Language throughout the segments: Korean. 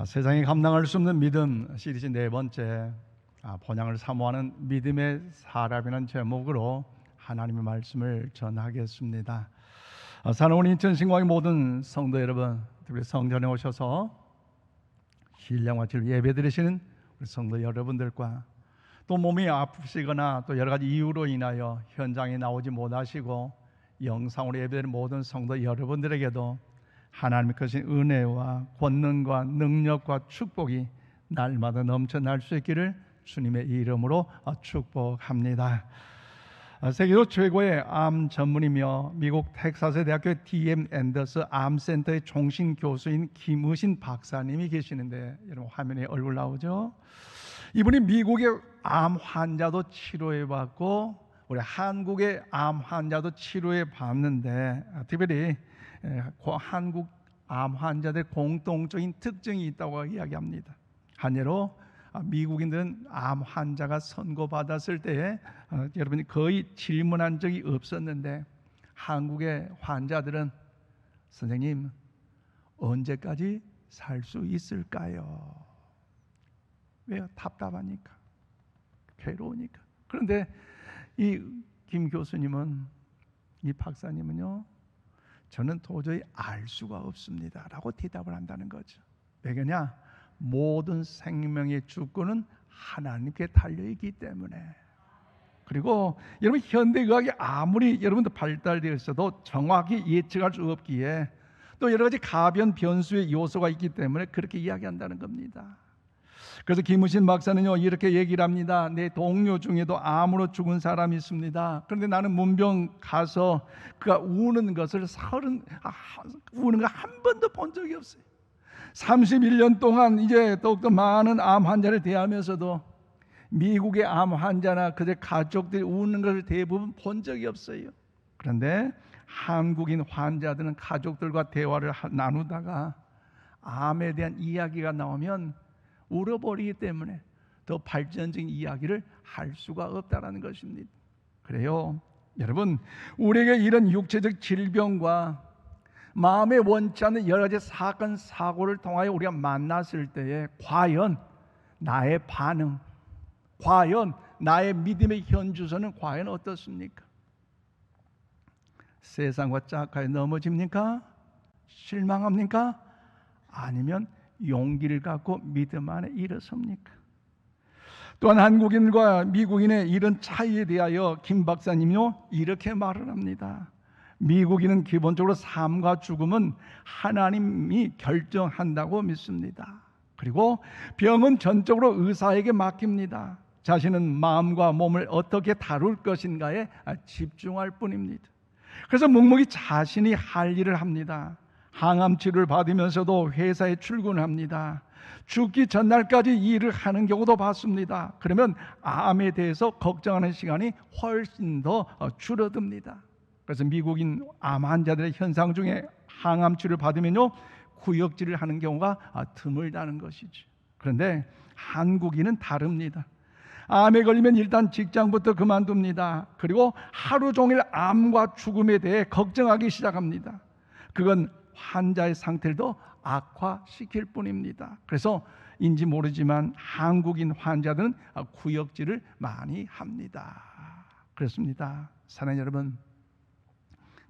세상이 감당할 수 없는 믿음 시리즈 네 번째, 본향을 사모하는 믿음의 사람이라는 제목으로 하나님의 말씀을 전하겠습니다. 사랑하는 인천신광의 모든 성도 여러분, 특별히 성전에 오셔서 신령과 질 예배드리시는 우리 성도 여러분들과 또 몸이 아프시거나 또 여러 가지 이유로 인하여 현장에 나오지 못하시고 영상으로 예배드리는 모든 성도 여러분들에게도 하나님의 크신 은혜와 권능과 능력과 축복이 날마다 넘쳐날 수 있기를 주님의 이름으로 축복합니다. 세계로 최고의 암 전문이며 미국 텍사스 대학교 DM 앤더스 암센터의 종신 교수인 김의신 박사님이 계시는데, 여러분 화면에 얼굴 나오죠? 이분이 미국의 암 환자도 치료해 받고 우리 한국의 암 환자도 치료해 봤는데, 특별히 한국 암 환자들 공통적인 특징이 있다고 이야기합니다. 한 예로 미국인들은 암 환자가 선고받았을 때에 여러분이 거의 질문한 적이 없었는데, 한국의 환자들은 선생님 언제까지 살 수 있을까요? 왜요? 답답하니까, 괴로우니까. 그런데 이 김 교수님은, 이 박사님은요, 저는 도저히 알 수가 없습니다 라고 대답을 한다는 거죠. 왜냐? 모든 생명의 주권은 하나님께 달려있기 때문에. 그리고 여러분, 현대의학이 아무리 여러분도 발달되어 있어도 정확히 예측할 수 없기에 또 여러 가지 가변 변수의 요소가 있기 때문에 그렇게 이야기한다는 겁니다. 그래서 김의신 박사는요, 이렇게 얘기를 합니다. 내 동료 중에도 암으로 죽은 사람이 있습니다. 그런데 나는 문병 가서 그가 우는 것을 우는 거 한 번도 본 적이 없어요. 31년 동안 이제 더욱더 많은 암 환자를 대하면서도 미국의 암 환자나 그들 가족들이 우는 것을 대부분 본 적이 없어요. 그런데 한국인 환자들은 가족들과 대화를 나누다가 암에 대한 이야기가 나오면 울어버리기 때문에 더 발전적인 이야기를 할 수가 없다는 것입니다. 그래요, 여러분, 우리에게 이런 육체적 질병과 마음에 원치 않는 여러 가지 사건 사고를 통하여 우리가 만났을 때에 과연 나의 반응, 과연 나의 믿음의 현주소는 과연 어떻습니까? 세상과 짝하여 넘어집니까? 실망합니까? 아니면 용기를 갖고 믿음 안에 일어섭니까? 또한 한국인과 미국인의 이런 차이에 대하여 김 박사님이요, 이렇게 말을 합니다. 미국인은 기본적으로 삶과 죽음은 하나님이 결정한다고 믿습니다. 그리고 병은 전적으로 의사에게 맡깁니다. 자신은 마음과 몸을 어떻게 다룰 것인가에 집중할 뿐입니다. 그래서 묵묵히 자신이 할 일을 합니다. 항암 치료를 받으면서도 회사에 출근합니다. 죽기 전날까지 일을 하는 경우도 봤습니다. 그러면 암에 대해서 걱정하는 시간이 훨씬 더 줄어듭니다. 그래서 미국인 암 환자들의 현상 중에 항암 치료를 받으면요, 구역질을 하는 경우가 드물다는 것이죠. 그런데 한국인은 다릅니다. 암에 걸리면 일단 직장부터 그만둡니다. 그리고 하루 종일 암과 죽음에 대해 걱정하기 시작합니다. 그건 환자의 상태를 더 악화시킬 뿐입니다. 그래서 인지 모르지만 한국인 환자들은 구역질을 많이 합니다. 그렇습니다. 사랑하는 여러분,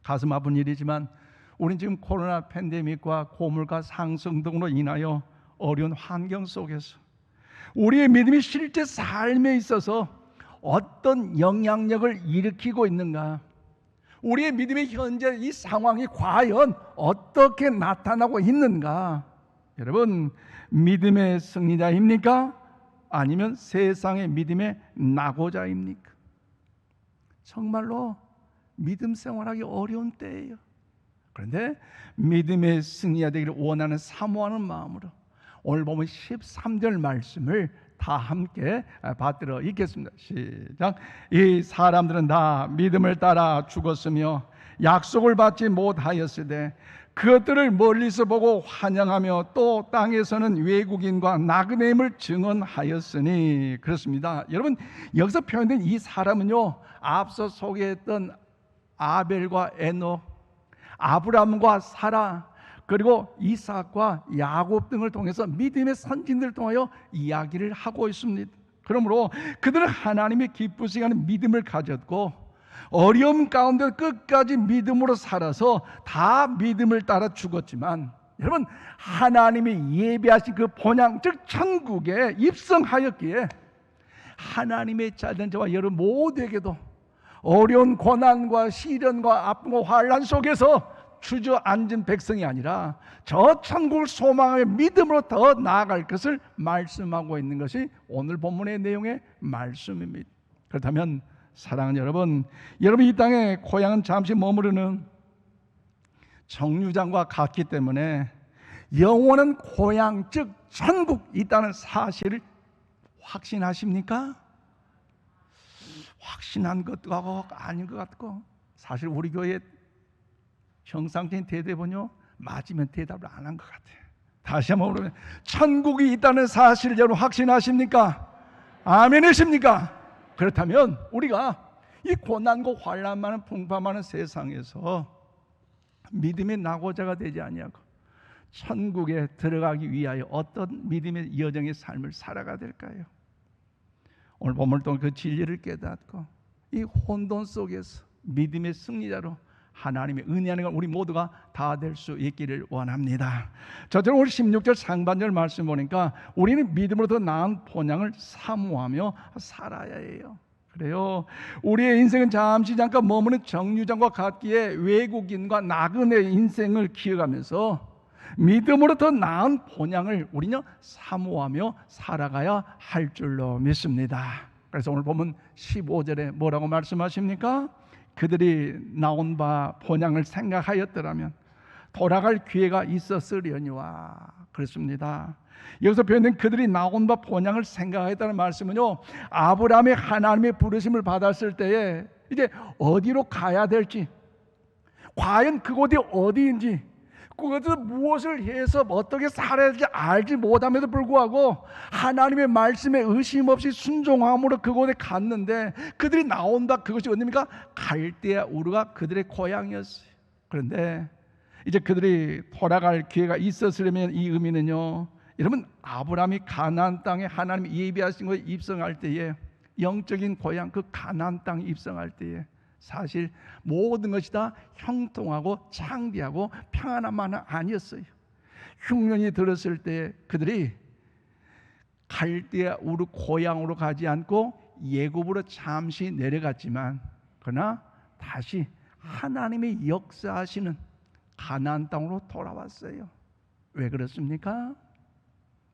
가슴 아픈 일이지만 우린 지금 코로나 팬데믹과 고물가 상승 등으로 인하여 어려운 환경 속에서 우리의 믿음이 실제 삶에 있어서 어떤 영향력을 일으키고 있는가, 우리의 믿음이 현재 이 상황이 과연 어떻게 나타나고 있는가? 여러분, 믿음의 승리자입니까? 아니면 세상의 믿음의 낙오자입니까? 정말로 믿음 생활하기 어려운 때예요. 그런데 믿음의 승리자 되기를 원하는 사모하는 마음으로 오늘 보면 13절 말씀을 다 함께 받들어 읽겠습니다. 시작. 이 사람들은 다 믿음을 따라 죽었으며 약속을 받지 못하였으되 그것들을 멀리서 보고 환영하며 또 땅에서는 외국인과 나그네임을 증언하였으니. 그렇습니다. 여러분, 여기서 표현된 이 사람은요, 앞서 소개했던 아벨과 에녹, 아브람과 사라, 그리고 이삭과 야곱 등을 통해서 믿음의 선진들을 통하여 이야기를 하고 있습니다. 그러므로 그들은 하나님의 기쁘시게 하는 믿음을 가졌고 어려움 가운데 끝까지 믿음으로 살아서 다 믿음을 따라 죽었지만, 여러분, 하나님이 예비하신 그 본향 즉 천국에 입성하였기에 하나님의 자녀된 저와 여러분 모두에게도 어려운 고난과 시련과 아픔과 환난 속에서 주저앉은 백성이 아니라 저 천국을 소망하며 믿음으로 더 나아갈 것을 말씀하고 있는 것이 오늘 본문의 내용의 말씀입니다. 그렇다면 사랑하는 여러분, 이 땅에 고향은 잠시 머무르는 정류장과 같기 때문에 영원한 고향 즉 천국 있다는 사실을 확신하십니까? 확신한 것도 같고 아닌 것 같고, 사실 우리 교회 정상적인 대답은요, 맞으면 대답을 안 한 것 같아요. 다시 한번 물어보면, 천국이 있다는 사실을 여러분 확신하십니까? 아멘이십니까? 그렇다면 우리가 이 고난과 환난 많은 풍파 많은 세상에서 믿음의 낙오자가 되지 아니하고 천국에 들어가기 위하여 어떤 믿음의 여정의 삶을 살아가야 될까요? 오늘 본문을 통해 그 진리를 깨닫고 이 혼돈 속에서 믿음의 승리자로 하나님의 은혜하는 걸 우리 모두가 다 될 수 있기를 원합니다. 저처럼 우리 16절 상반절 말씀 보니까 우리는 믿음으로 더 나은 본향을 사모하며 살아야 해요. 그래요. 우리의 인생은 잠깐 머무는 정류장과 같기에 외국인과 나그네의 인생을 키워가면서 믿음으로 더 나은 본향을 우리는 사모하며 살아가야 할 줄로 믿습니다. 그래서 오늘 보면 15절에 뭐라고 말씀하십니까? 그들이 나온 바 본향을 생각하였더라면 돌아갈 기회가 있었으려니와. 그렇습니다. 여기서 표현된 그들이 나온 바 본향을 생각하였다는 말씀은요, 아브라함이 하나님의 부르심을 받았을 때에 이제 어디로 가야 될지, 과연 그곳이 어디인지, 그것을 무엇을 해서 어떻게 살아야 할지 알지 못함에도 불구하고 하나님의 말씀에 의심 없이 순종함으로 그곳에 갔는데, 그들이 나온다, 그것이 어디입니까? 갈대아 우르가 그들의 고향이었어요. 그런데 이제 그들이 돌아갈 기회가 있었으려면 이 의미는요, 여러분, 아브라함이 가나안 땅에 하나님이 예비하신 것에 입성할 때에, 영적인 고향 그 가나안 땅에 입성할 때에 사실 모든 것이 다 형통하고 창대하고 평안한만은 아니었어요. 흉년이 들었을 때 그들이 갈대아 우르 고향으로 가지 않고 예굽으로 잠시 내려갔지만, 그러나 다시 하나님의 역사하시는 가나안 땅으로 돌아왔어요. 왜 그렇습니까?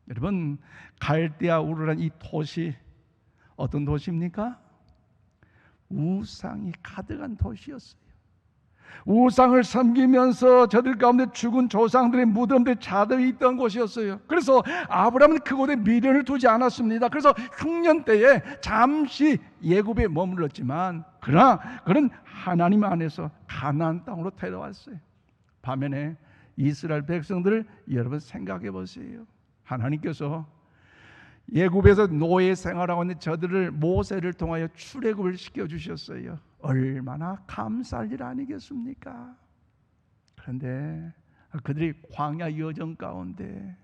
여러분, 갈대아 우르란 이 도시 어떤 도시입니까? 우상이 가득한 도시였어요. 우상을 섬기면서 저들 가운데 죽은 조상들의 무덤들 자들이 있던 곳이었어요. 그래서 아브라함은 그곳에 미련을 두지 않았습니다. 그래서 흉년 때에 잠시 예굽에 머물렀지만, 그러나 그는 하나님 안에서 가나안 땅으로 데려왔어요. 반면에 이스라엘 백성들을 여러분 생각해 보세요. 하나님께서 예굽에서 노예 생활하고 있는 저들을 모세를 통하여 출애굽을 시켜주셨어요. 얼마나 감사할 일 아니겠습니까? 그런데 그들이 광야 여정 가운데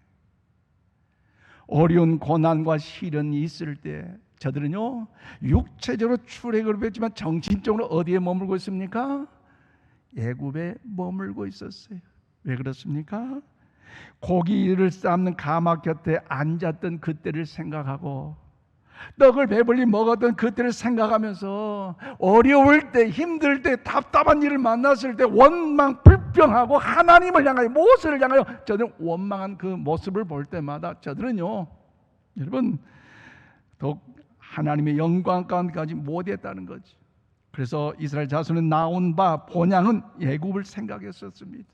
어려운 고난과 시련이 있을 때 저들은요, 육체적으로 출애굽을 했지만 정신적으로 어디에 머물고 있습니까? 예굽에 머물고 있었어요. 왜 그렇습니까? 고기를 삶는 가마 곁에 앉았던 그때를 생각하고 떡을 배불리 먹었던 그때를 생각하면서 어려울 때, 힘들 때, 답답한 일을 만났을 때 원망, 불평하고 하나님을 향하여, 모세를 향하여 저들은 원망한 그 모습을 볼 때마다 저들은요, 여러분, 더욱 하나님의 영광 가운데까지 못했다는 거지. 그래서 이스라엘 자손은 나온 바 본향은 예굽을 생각했었습니다.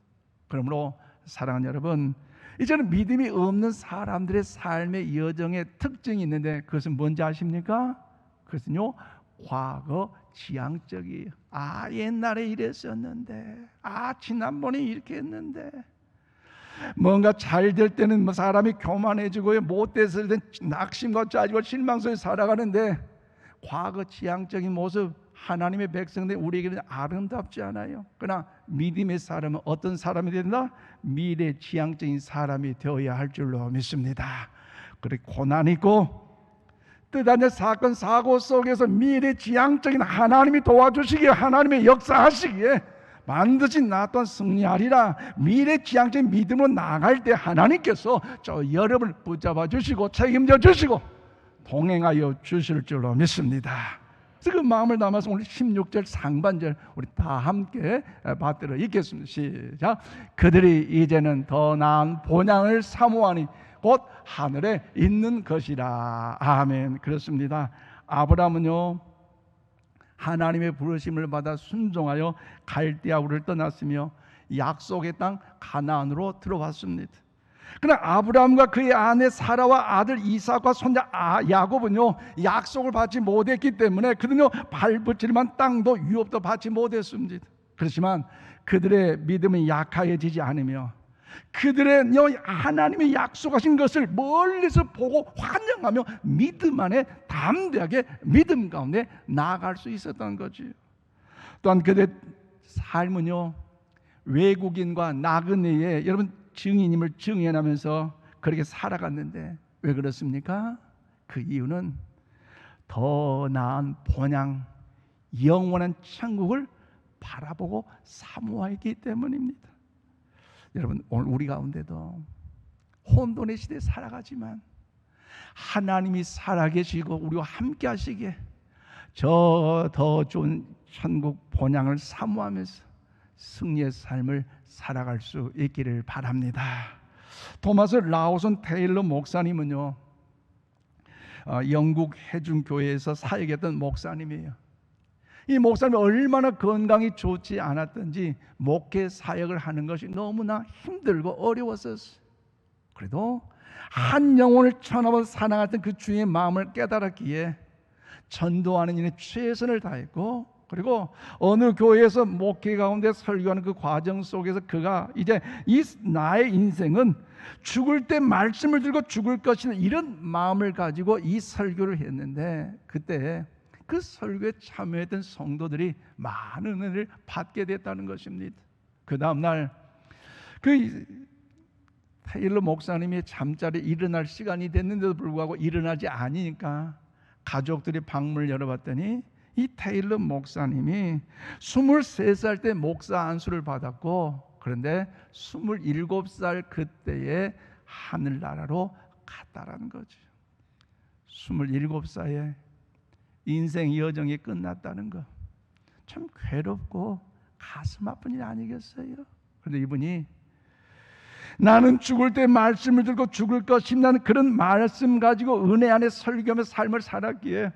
그러므로 사랑하는 여러분, 이제는 믿음이 없는 사람들의 삶의 여정의 특징이 있는데, 그것은 뭔지 아십니까? 그것은요, 과거 지향적이에요. 옛날에 이랬었는데, 지난번에 이렇게 했는데, 뭔가 잘 될 때는 사람이 교만해지고요, 못됐을 때 낙심과 짜증과 실망 속에 살아가는데, 과거 지향적인 모습 하나님의 백성들 우리에게는 아름답지 않아요. 그러나 믿음의 사람은 어떤 사람이 된다? 미래지향적인 사람이 되어야 할 줄로 믿습니다. 그래 고난이 있고 뜻하는 사건 사고 속에서 미래지향적인 하나님이 도와주시기에 하나님의 역사하시기에 반드시 나 또한 승리하리라. 미래지향적인 믿음으로 나아갈 때 하나님께서 저 여러분을 붙잡아 주시고 책임져 주시고 동행하여 주실 줄로 믿습니다. 그 마음을 담아서 오늘 16절 상반절 우리 다 함께 받들어 읽겠습니다. 시작. 그들이 이제는 더 나은 본향을 사모하니 곧 하늘에 있는 것이라. 아멘. 그렇습니다. 아브라함은요 하나님의 부르심을 받아 순종하여 갈대아 우를 떠났으며 약속의 땅 가나안으로 들어왔습니다. 그러나 아브라함과 그의 아내 사라와 아들 이삭과 손자 야곱은요 약속을 받지 못했기 때문에 그들은요 발붙일만 땅도 유업도 받지 못했습니다. 그렇지만 그들의 믿음이 약해지지 않으며 그들의 하나님이 약속하신 것을 멀리서 보고 환영하며 믿음 안에 담대하게 믿음 가운데 나아갈 수 있었던 거지. 또한 그들의 삶은요 외국인과 나그네의 여러분 증인임을 증언하면서 그렇게 살아갔는데 왜 그렇습니까? 그 이유는 더 나은 본향 영원한 천국을 바라보고 사모하기 때문입니다. 여러분 오늘 우리 가운데도 혼돈의 시대에 살아가지만 하나님이 살아계시고 우리와 함께 하시기에 저 더 좋은 천국 본향을 사모하면서 승리의 삶을 살아갈 수 있기를 바랍니다. 토마스 라우슨 테일러 목사님은요 영국 해중교회에서 사역했던 목사님이에요. 이 목사님이 얼마나 건강이 좋지 않았던지 목회 사역을 하는 것이 너무나 힘들고 어려웠었어요. 그래도 한 영혼을 천하보다 사랑했던 그 주의 마음을 깨달았기에 전도하는 일에 최선을 다했고 그리고 어느 교회에서 목회 가운데 설교하는 그 과정 속에서 그가 이제 이 나의 인생은 죽을 때 말씀을 들고 죽을 것이다 이런 마음을 가지고 이 설교를 했는데 그때 그 설교에 참여했던 성도들이 많은 은혜를 받게 됐다는 것입니다. 그 다음날 그 테일러 목사님이 잠자리에 일어날 시간이 됐는데도 불구하고 일어나지 않으니까 가족들이 방문을 열어봤더니 이 테일러 목사님이 23살 때 목사 안수를 받았고 그런데 27살 그때에 하늘나라로 갔다라는 거죠. 27살에 인생 여정이 끝났다는 거 참 괴롭고 가슴 아픈 일 아니겠어요? 그런데 이분이 나는 죽을 때 말씀을 들고 죽을 것이라는 그런 말씀 가지고 은혜 안에 설교하며 삶을 살았기에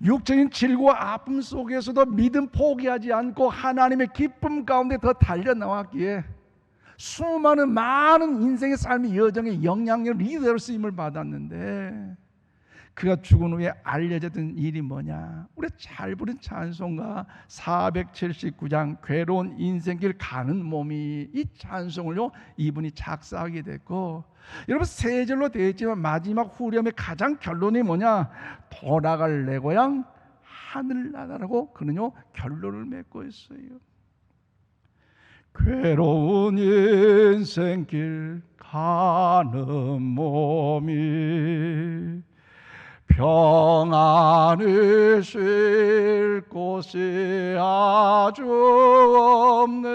육적인 질고와 아픔 속에서도 믿음 포기하지 않고 하나님의 기쁨 가운데 더 달려나왔기에 수많은 많은 인생의 삶의 여정의 영향력 리더로 쓰임을 받았는데 그가 죽은 후에 알려졌던 일이 뭐냐? 우리 잘 부른 찬송가 479장 괴로운 인생길 가는 몸이 이 찬송을요 이분이 작사하게 됐고 여러분 세 절로 되어 있지만 마지막 후렴의 가장 결론이 뭐냐? 돌아갈 내 고향 하늘나라라고 그는요 결론을 맺고 있어요. 괴로운 인생길 가는 몸이 평안을 쉴 곳이 아주 없네.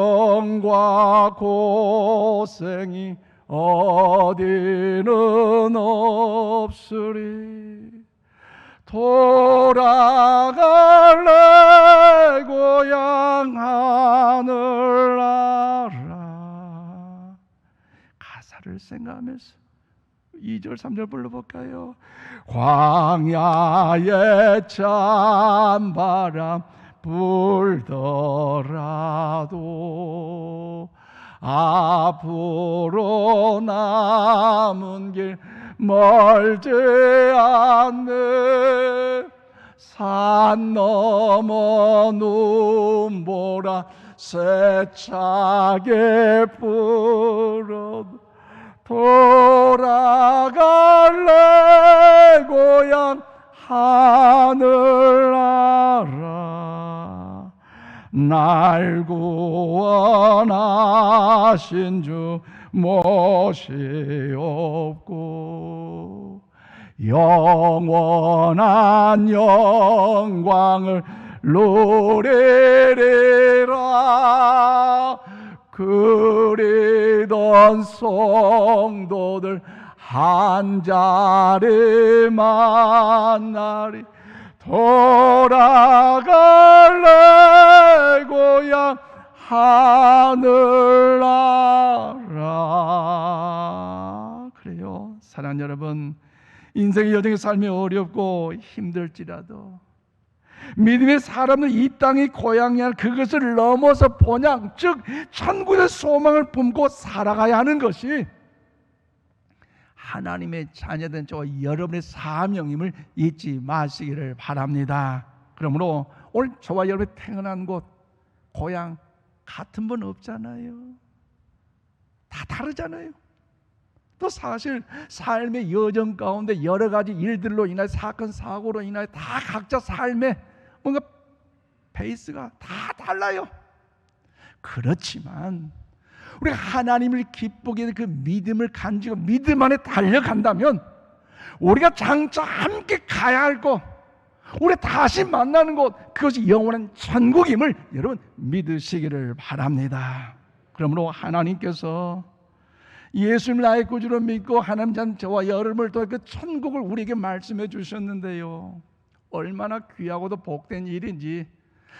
걱정과 고생이 어디는 없으리. 돌아갈래 고향 하늘나라. 가사를 생각하면서 2절 3절 불러볼까요? 광야에 찬바람 불더라도 앞으로 남은 길 멀지 않네. 산 넘어 눈보라 세차게 불어도 돌아갈래 고향 날 구원하신 주 못이 없고 영원한 영광을 누리리라. 그리던 성도들 한 자리 만나리. 돌아갈래 고향 하늘나라. 그래요, 사랑하는 여러분, 인생의 여정의 삶이 어렵고 힘들지라도 믿음의 사람은 이 땅의 고향이 아니라 그것을 넘어서 본향, 즉 천국의 소망을 품고 살아가야 하는 것이 하나님의 자녀된 저와 여러분의 사명임을 잊지 마시기를 바랍니다. 그러므로 오늘 저와 여러분이 태어난 곳, 고향 같은 분 없잖아요. 다 다르잖아요. 또 사실 삶의 여정 가운데 여러 가지 일들로 인하여 사건 사고로 인하여 다 각자 삶의 뭔가 베이스가 다 달라요. 그렇지만 우리가 하나님을 기쁘게 하는 그 믿음을 간직하고 믿음 안에 달려간다면 우리가 장차 함께 가야 할 곳, 우리 다시 만나는 곳, 그것이 영원한 천국임을 여러분 믿으시기를 바랍니다. 그러므로 하나님께서 예수님을 나의 구주로 믿고 하나님 자 저와 여러분을 통해 그 천국을 우리에게 말씀해 주셨는데요, 얼마나 귀하고도 복된 일인지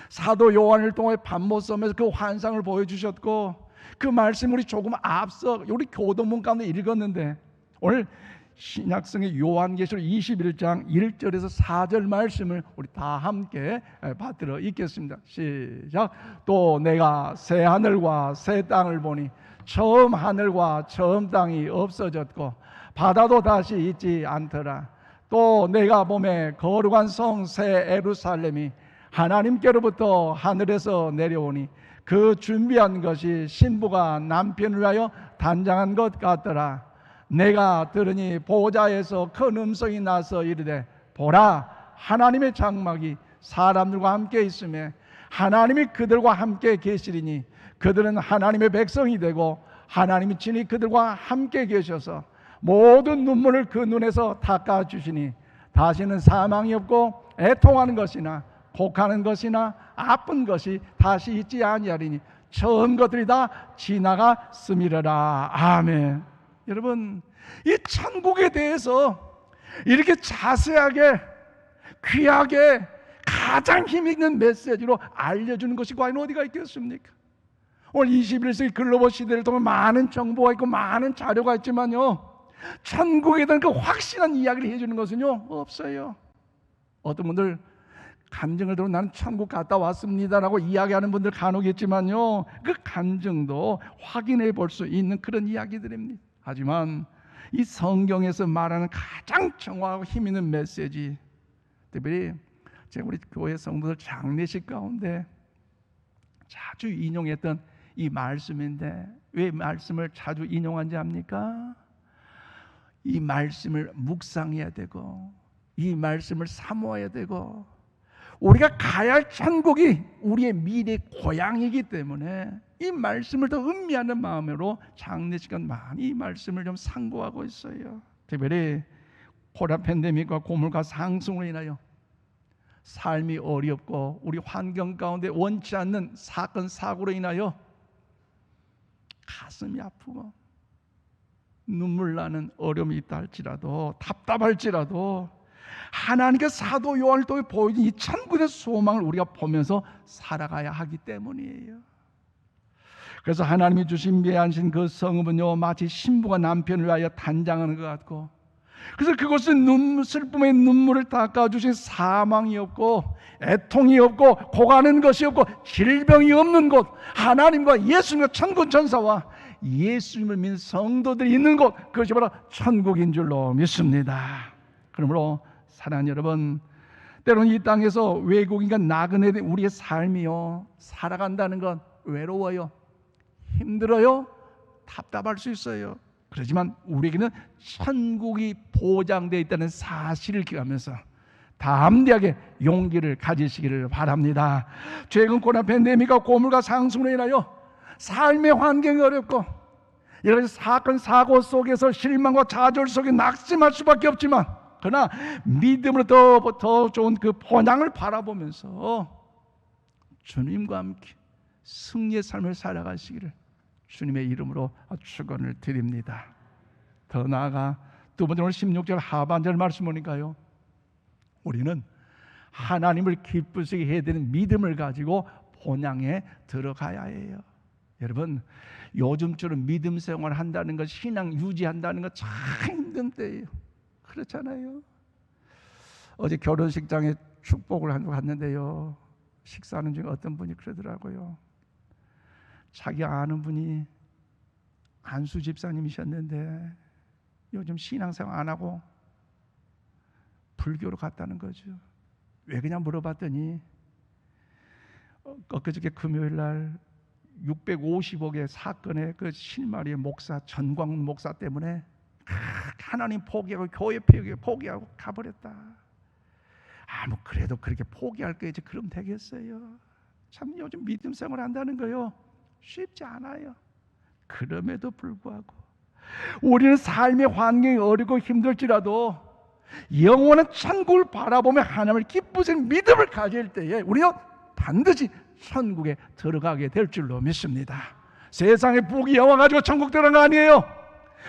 사도 요한을 통해 밤못 섬에서 그 환상을 보여주셨고, 그 말씀 우리 조금 앞서 우리 교동문 가운데 읽었는데, 오늘 신약성의 요한계시록 21장 1절에서 4절 말씀을 우리 다 함께 받들어 읽겠습니다. 시작. 또 내가 새 하늘과 새 땅을 보니 처음 하늘과 처음 땅이 없어졌고 바다도 다시 있지 않더라. 또 내가 보매 거룩한 성 새 예루살렘이 하나님께로부터 하늘에서 내려오니 그 준비한 것이 신부가 남편을 위하여 단장한 것 같더라. 내가 들으니 보좌에서 큰 음성이 나서 이르되 보라, 하나님의 장막이 사람들과 함께 있으며 하나님이 그들과 함께 계시리니 그들은 하나님의 백성이 되고 하나님이 친히 그들과 함께 계셔서 모든 눈물을 그 눈에서 닦아주시니 다시는 사망이 없고 애통하는 것이나 곡하는 것이나 아픈 것이 다시 있지 아니하리니 처음 것들이 다 지나갔음이라라. 아멘. 여러분, 이 천국에 대해서 이렇게 자세하게 귀하게 가장 힘있는 메시지로 알려주는 것이 과연 어디가 있겠습니까? 오늘 21세기 글로벌 시대를 통해 많은 정보가 있고 많은 자료가 있지만요, 천국에 대한 그 확실한 이야기를 해주는 것은요 없어요. 어떤 분들 간증을 들어 나는 천국 갔다 왔습니다라고 이야기하는 분들 간혹 있지만요, 그 간증도 확인해 볼 수 있는 그런 이야기들입니다. 하지만 이 성경에서 말하는 가장 정확하고 힘 있는 메시지, 특별히 제가 우리 교회 성도들 장례식 가운데 자주 인용했던 이 말씀인데, 왜 말씀을 자주 인용한지 압니까? 이 말씀을 묵상해야 되고 이 말씀을 사모해야 되고 우리가 가야 할 천국이 우리의 미래 고향이기 때문에 이 말씀을 더 음미하는 마음으로 장례시간 많이 이 말씀을 좀 상고하고 있어요. 특별히 코로나 팬데믹과 고물가 상승으로 인하여 삶이 어렵고 우리 환경 가운데 원치 않는 사건 사고로 인하여 가슴이 아프고 눈물 나는 어려움이 있다 할지라도, 답답할지라도 하나님께 사도 요한을 통해 보여준 이 천국의 소망을 우리가 보면서 살아가야 하기 때문이에요. 그래서 하나님이 주신 미안신 그 성읍은요 마치 신부가 남편을 위하여 단장하는 것 같고, 그래서 그것은 슬픔의 눈물을 닦아주신 사망이 없고 애통이 없고 고가는 것이 없고 질병이 없는 곳, 하나님과 예수님과 천군 천사와 예수님을 믿는 성도들이 있는 곳, 그것이 바로 천국인 줄로 믿습니다. 그러므로 사랑하는 여러분, 때로는 이 땅에서 외국인과 나그네 된 우리의 삶이요 살아간다는 건 외로워요, 힘들어요, 답답할 수 있어요. 그렇지만 우리에게는 천국이 보장되어 있다는 사실을 기억하면서 담대하게 용기를 가지시기를 바랍니다. 최근 코로나 팬데믹과 고물가 상승으로 인하여 삶의 환경이 어렵고 여러 가지 사건 사고 속에서 실망과 좌절 속에 낙심할 수밖에 없지만, 그러나 믿음으로 더 좋은 그 본향을 바라보면서 주님과 함께 승리의 삶을 살아가시기를 주님의 이름으로 축원을 드립니다. 더 나아가 두 번째, 오늘 16절 하반절 말씀 보니까요, 우리는 하나님을 기쁘시게 해야 되는 믿음을 가지고 본향에 들어가야 해요. 여러분, 요즘처럼 믿음 생활 한다는 것, 신앙 유지한다는 것 참 힘든 때예요. 그렇잖아요. 어제 결혼식장에 축복을 하러 갔는데요, 식사하는 중에 어떤 분이 그러더라고요. 자기 아는 분이 안수 집사님이셨는데 요즘 신앙생활 안 하고 불교로 갔다는 거죠. 왜 그냥 물어봤더니 엊그저께 금요일 날 650억의 사건의 그 실마리의 목사, 전광훈 목사 때문에 하나님 포기하고 교회 포기하고 가버렸다. 뭐 그래도 그렇게 포기할 거지, 그럼 되겠어요. 참 요즘 믿음 생활 한다는 거요, 쉽지 않아요. 그럼에도 불구하고 우리는 삶의 환경이 어렵고 힘들지라도 영원한 천국을 바라보며 하나님을 기쁘신 믿음을 가질 때에 우리는 반드시 천국에 들어가게 될 줄로 믿습니다. 세상에 복이 여와가지고 천국 들어간 거 아니에요.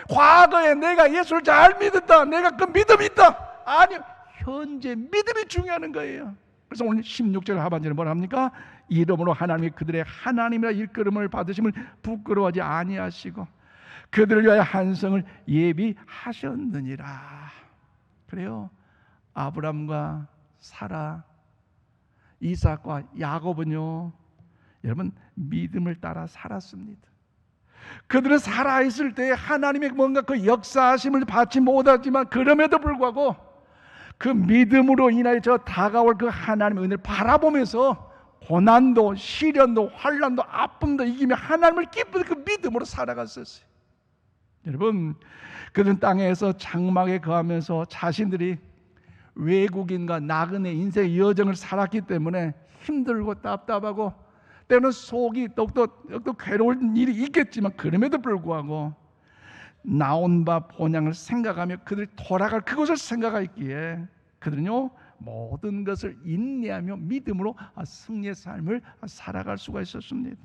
과거에 내가 예수를 잘 믿었다, 내가 그 믿음이 있다, 아니요, 현재 믿음이 중요한 거예요. 그래서 오늘 16절 하반절에 뭐라 합니까? 이름으로 하나님이 그들의 하나님이라 일컬음을 받으심을 부끄러워하지 아니하시고 그들을 위하여 한 성을 예비하셨느니라. 그래요, 아브람과 사라, 이삭과 야곱은요, 여러분 믿음을 따라 살았습니다. 그들은 살아있을 때 하나님의 뭔가 그 역사하심을 받지 못하지만 그럼에도 불구하고 그 믿음으로 인하여 저 다가올 그 하나님의 은혜를 바라보면서 고난도 시련도 환난도 아픔도 이기며 하나님을 기쁘게 그 믿음으로 살아갔었어요. 여러분, 그들은 땅에서 장막에 거하면서 자신들이 외국인과 나그네 인생의 여정을 살았기 때문에 힘들고 답답하고 때로는 속이 또 괴로운 일이 있겠지만 그럼에도 불구하고 나온 바 본향을 생각하며 그들이 돌아갈 그것을 생각했기에 그들은요 모든 것을 인내하며 믿음으로 승리의 삶을 살아갈 수가 있었습니다.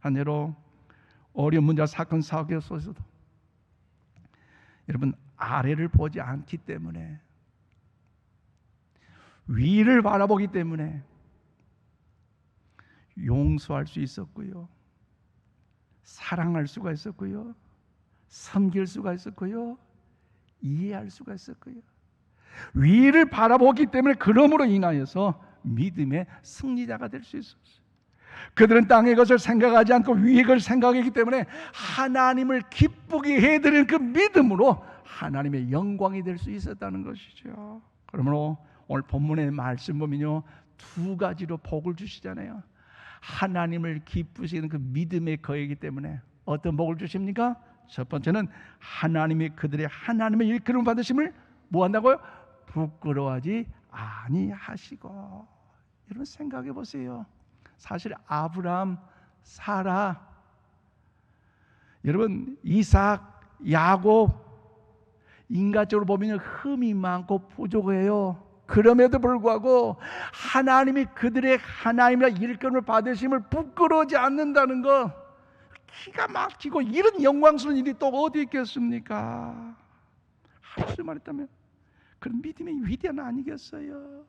한예로 어려운 문제와 사건 사고 속에서도 여러분 아래를 보지 않기 때문에, 위를 바라보기 때문에 용서할 수 있었고요, 사랑할 수가 있었고요, 섬길 수가 있었고요, 이해할 수가 있었고요. 위를 바라보기 때문에 그러므로 인하여서 믿음의 승리자가 될 수 있었어요. 그들은 땅의 것을 생각하지 않고 위의 것을 생각했기 때문에 하나님을 기쁘게 해드리는 그 믿음으로 하나님의 영광이 될 수 있었다는 것이죠. 그러므로 오늘 본문의 말씀 보면요, 두 가지로 복을 주시잖아요. 하나님을 기쁘시는 그 믿음의 거이기 때문에 어떤 복을 주십니까? 첫 번째는 하나님이 그들의 하나님의 일컬음 받으심을 뭐한다고요? 부끄러워하지 아니하시고. 여러분 생각해 보세요. 사실 아브람, 사라, 여러분 이삭, 야곱, 인간적으로 보면 흠이 많고 부족해요. 그럼에도 불구하고 하나님이 그들의 하나님이라 일컬음을 받으심을 부끄러워하지 않는다는 것, 기가 막히고 이런 영광스러운 일이 또 어디 있겠습니까? 할 수만 있다면 그런 믿음의 위대한 아니겠어요?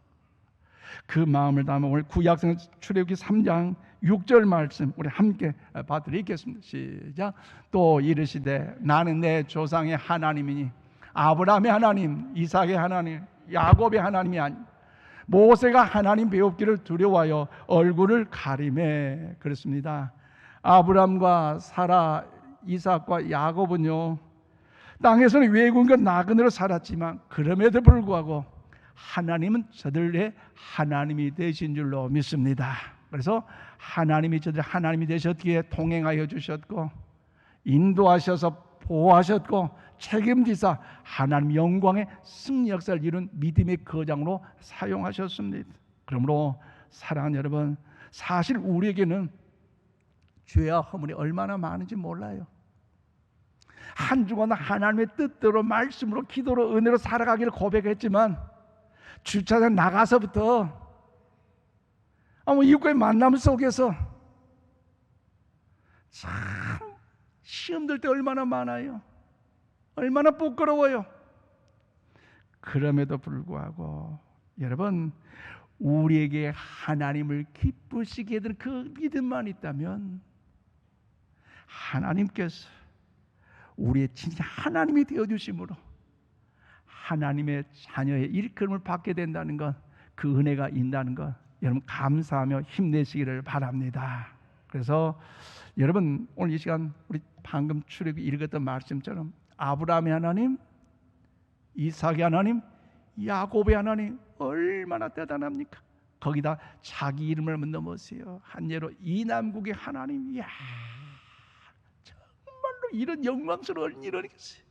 그 마음을 담아 오늘 구약성 출애굽기 3장 6절 말씀 우리 함께 봐드리겠습니다. 시작. 또 이르시되 나는 내 조상의 하나님이니 아브라함의 하나님, 이삭의 하나님, 야곱의 하나님이 아니 모세가 하나님 배웁기를 두려워하여 얼굴을 가리매. 그렇습니다. 아브라함과 사라, 이삭과 야곱은요 땅에서는 외국인과 나그네로 살았지만 그럼에도 불구하고 하나님은 저들의 하나님이 되신 줄로 믿습니다. 그래서 하나님이 저들 하나님이 되셨기에 동행하여 주셨고 인도하셔서 보호하셨고 책임지사 하나님 영광의 승리 역사를 이룬 믿음의 거장으로 사용하셨습니다. 그러므로 사랑하는 여러분, 사실 우리에게는 죄와 허물이 얼마나 많은지 몰라요. 한 주간 하나님의 뜻대로 말씀으로 기도로 은혜로 살아가기를 고백했지만 주차장 나가서부터 이웃과의 만남 속에서 참 시험 들 때 얼마나 많아요. 얼마나 부끄러워요. 그럼에도 불구하고 여러분, 우리에게 하나님을 기쁘시게 해드리는 그 믿음만 있다면 하나님께서 우리의 진짜 하나님이 되어주심으로 하나님의 자녀의 일컬음을 받게 된다는 것, 그 은혜가 있다는 것, 여러분 감사하며 힘내시기를 바랍니다. 그래서 여러분, 오늘 이 시간 우리 방금 출애굽기 읽었던 말씀처럼 아브라함의 하나님, 이삭의 하나님, 야곱의 하나님 얼마나 대단합니까? 거기다 자기 이름을 넣으세요. 한 예로 이남국의 하나님, 이야, 정말로 이런 영광스러운 일은 있어요.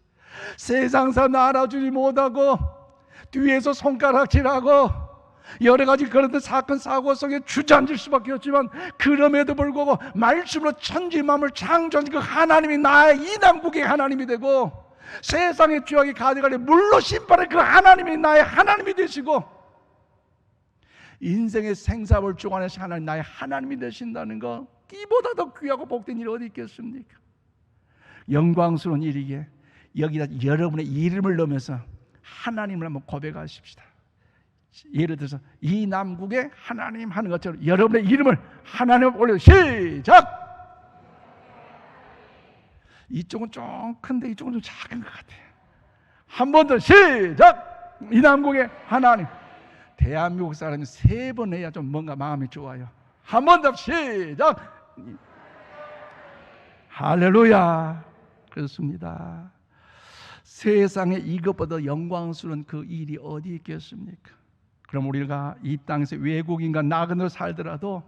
세상사 알아주지 못하고 뒤에서 손가락질하고 여러 가지 그런 사건 사고 속에 주저앉을 수밖에 없지만 그럼에도 불구하고 말씀으로 천지 만물 창조한 그 하나님이 나의 이남국의 하나님이 되고 세상의 죄악이 가져가려 물로 심판의 그 하나님이 나의 하나님이 되시고 인생의 생사를 주관하신 하나님 나의 하나님이 되신다는 것, 이보다 더 귀하고 복된 일이 어디 있겠습니까? 영광스러운 일이기에 여기다 여러분의 이름을 넣으면서 하나님을 한번 고백하십시다. 예를 들어서 이 남국의 하나님 하는 것처럼 여러분의 이름을 하나님 올려 시작! 이쪽은 좀 큰데 이쪽은 좀 작은 것 같아요. 한 번 더 시작! 이 남국의 하나님. 대한민국 사람이 3번 해야 좀 뭔가 마음이 좋아요. 한 번 더 시작! 할렐루야. 그렇습니다. 세상에 이것보다 영광스러운 그 일이 어디 있겠습니까? 그럼 우리가 이 땅에서 외국인과 나그네로 살더라도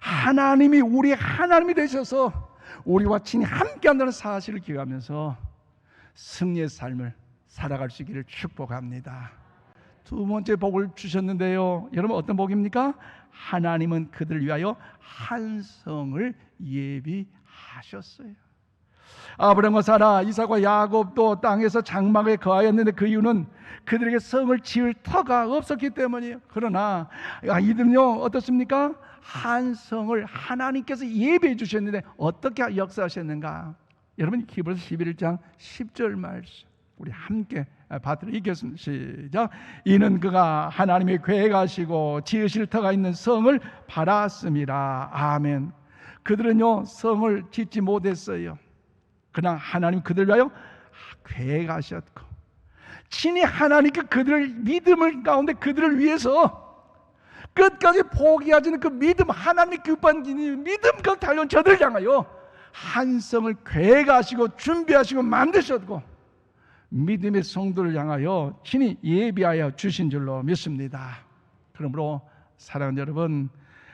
하나님이 우리의 하나님이 되셔서 우리와 친히 함께한다는 사실을 기억하면서 승리의 삶을 살아갈 수 있기를 축복합니다. 두 번째 복을 주셨는데요, 여러분 어떤 복입니까? 하나님은 그들을 위하여 한 성을 예비하셨어요. 아브라함과 사라, 이삭과 야곱도 땅에서 장막에 거하였는데 그 이유는 그들에게 성을 지을 터가 없었기 때문이에요. 그러나 이들은요 어떻습니까? 한 성을 하나님께서 예비해 주셨는데 어떻게 역사하셨는가? 여러분 히브리서 11장 10절 말씀 우리 함께 받들어 읽겠습니다. 시작. 이는 그가 하나님의 계획하시고 지으실 터가 있는 성을 바랐습니다. 아멘. 그들은요 성을 짓지 못했어요. 그러나 하나님 그들을 위하여 계획하셨고 친히 하나님께 그들을 믿음을 가운데 그들을 위해서 끝까지 포기하지 않는 그 믿음, 하나님의 급한 믿음 그 달려온 저들을 향하여 한 성을 계획하시고 준비하시고 만드셨고 믿음의 성도를 향하여 친히 예비하여 주신 줄로 믿습니다. 그러므로 사랑하는 여러분,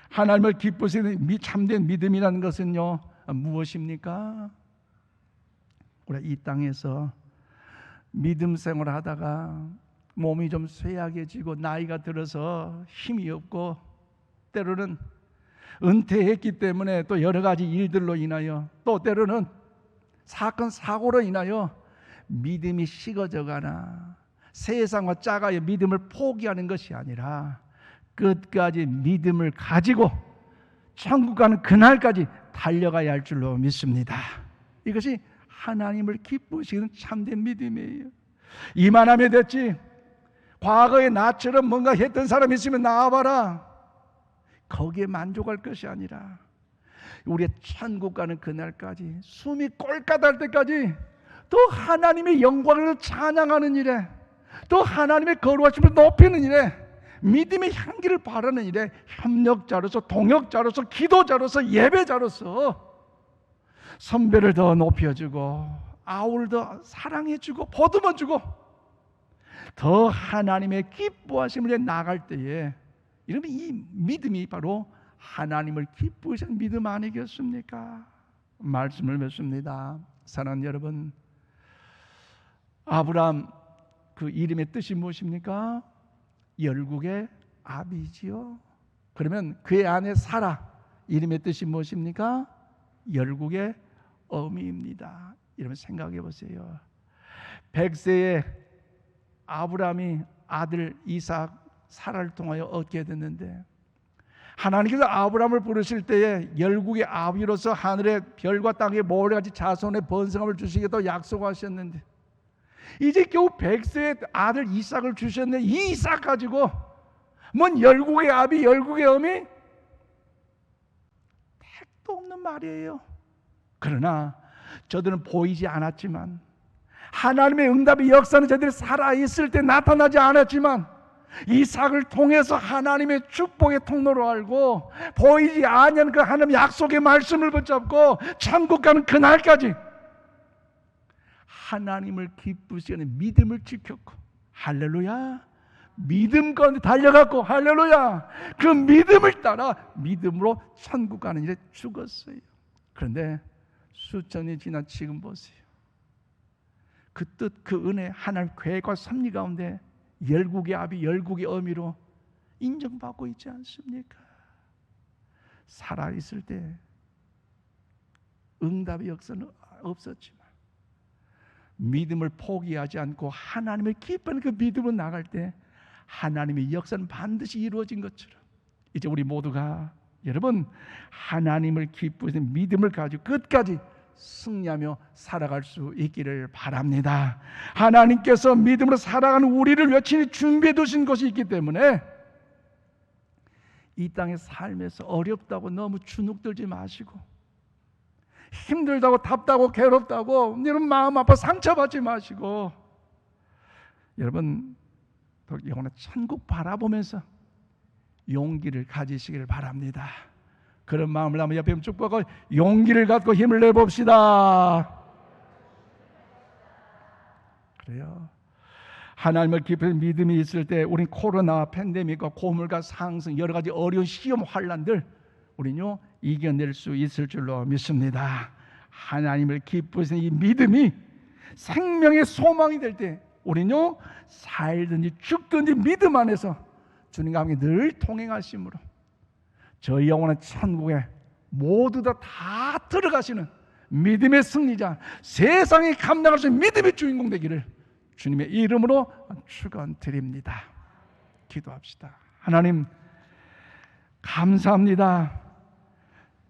하나님을 기쁘시는 참된 믿음이라는 것은요 무엇입니까? 우리 이 땅에서 믿음 생활을 하다가 몸이 좀 쇠약해지고 나이가 들어서 힘이 없고 때로는 은퇴했기 때문에 또 여러 가지 일들로 인하여 또 때로는 사건 사고로 인하여 믿음이 식어져가나 세상과 짜가의 믿음을 포기하는 것이 아니라 끝까지 믿음을 가지고 천국 가는 그날까지 달려가야 할 줄로 믿습니다. 이것이 하나님을 기쁘시는 참된 믿음이에요. 이만하면 됐지, 과거에 나처럼 뭔가 했던 사람이 있으면 나와봐라, 거기에 만족할 것이 아니라 우리의 천국 가는 그날까지 숨이 꼴까달 때까지 또 하나님의 영광을 찬양하는 일에, 또 하나님의 거룩하심을 높이는 일에, 믿음의 향기를 바라는 일에 협력자로서, 동역자로서, 기도자로서, 예배자로서 선배를 더 높여주고 아우를 더 사랑해주고 보듬어주고 더 하나님의 기뻐하심을 위해 나갈 때에, 이러면 이 믿음이 바로 하나님을 기쁘신 믿음 아니겠습니까? 말씀을 맺습니다. 사랑하는 여러분, 아브라함 그 이름의 뜻이 무엇입니까? 열국의 아비지요. 그러면 그의 아내 사라 이름의 뜻이 무엇입니까? 열국의 어미입니다. 여러분 생각해 보세요. 100세에 아브라함이 아들 이삭 사라를 통하여 얻게 됐는데, 하나님께서 아브라함을 부르실 때에 열국의 아비로서 하늘의 별과 땅의 모래같이 자손의 번성함을 주시겠다고 약속하셨는데, 이제 겨우 100세의 아들 이삭을 주셨는데 이 이삭 가지고 뭔 열국의 아비 열국의 어미? 택도 없는 말이에요. 그러나 저들은 보이지 않았지만, 하나님의 응답의 역사는 저들이 살아있을 때 나타나지 않았지만, 이삭을 통해서 하나님의 축복의 통로로 알고 보이지 않는 그 하나님의 약속의 말씀을 붙잡고 천국 가는 그날까지 하나님을 기쁘시는 믿음을 지켰고, 할렐루야, 믿음 가운데 달려갔고, 할렐루야, 그 믿음을 따라 믿음으로 천국 가는 일에 죽었어요. 그런데 수천이 지난 지금 보세요. 그 뜻, 그 은혜, 하나님 계획과 섭리 가운데 열국의 아비, 열국의 어미로 인정받고 있지 않습니까? 살아있을 때 응답의 역사는 없었지만 믿음을 포기하지 않고 하나님을 기뻐하는 그 믿음으로 나갈 때 하나님의 역사는 반드시 이루어진 것처럼, 이제 우리 모두가 여러분 하나님을 기쁘시는 믿음을 가지고 끝까지 승리하며 살아갈 수 있기를 바랍니다. 하나님께서 믿음으로 살아가는 우리를 여친히 준비해 두신 것이 있기 때문에 이 땅의 삶에서 어렵다고 너무 주눅들지 마시고, 힘들다고 답답하고 괴롭다고 여러분 마음 아파 상처받지 마시고, 여러분 더 영원한 천국 바라보면서 용기를 가지시기를 바랍니다. 그런 마음을 한번 옆에 축복하고 용기를 갖고 힘을 내봅시다. 그래요. 하나님을 깊은 믿음이 있을 때 우린 코로나 팬데믹과 고물가 상승 여러 가지 어려운 시험 환란들 우리는요 이겨낼 수 있을 줄로 믿습니다. 하나님을 기쁘시는 이 믿음이 생명의 소망이 될 때 우리는요 살든지 죽든지 믿음 안에서 주님과 함께 늘 통행하심으로 저희 영원한 천국에 모두 다 들어가시는 믿음의 승리자, 세상이 감당할 수 있는 믿음의 주인공 되기를 주님의 이름으로 축원드립니다. 기도합시다. 하나님 감사합니다.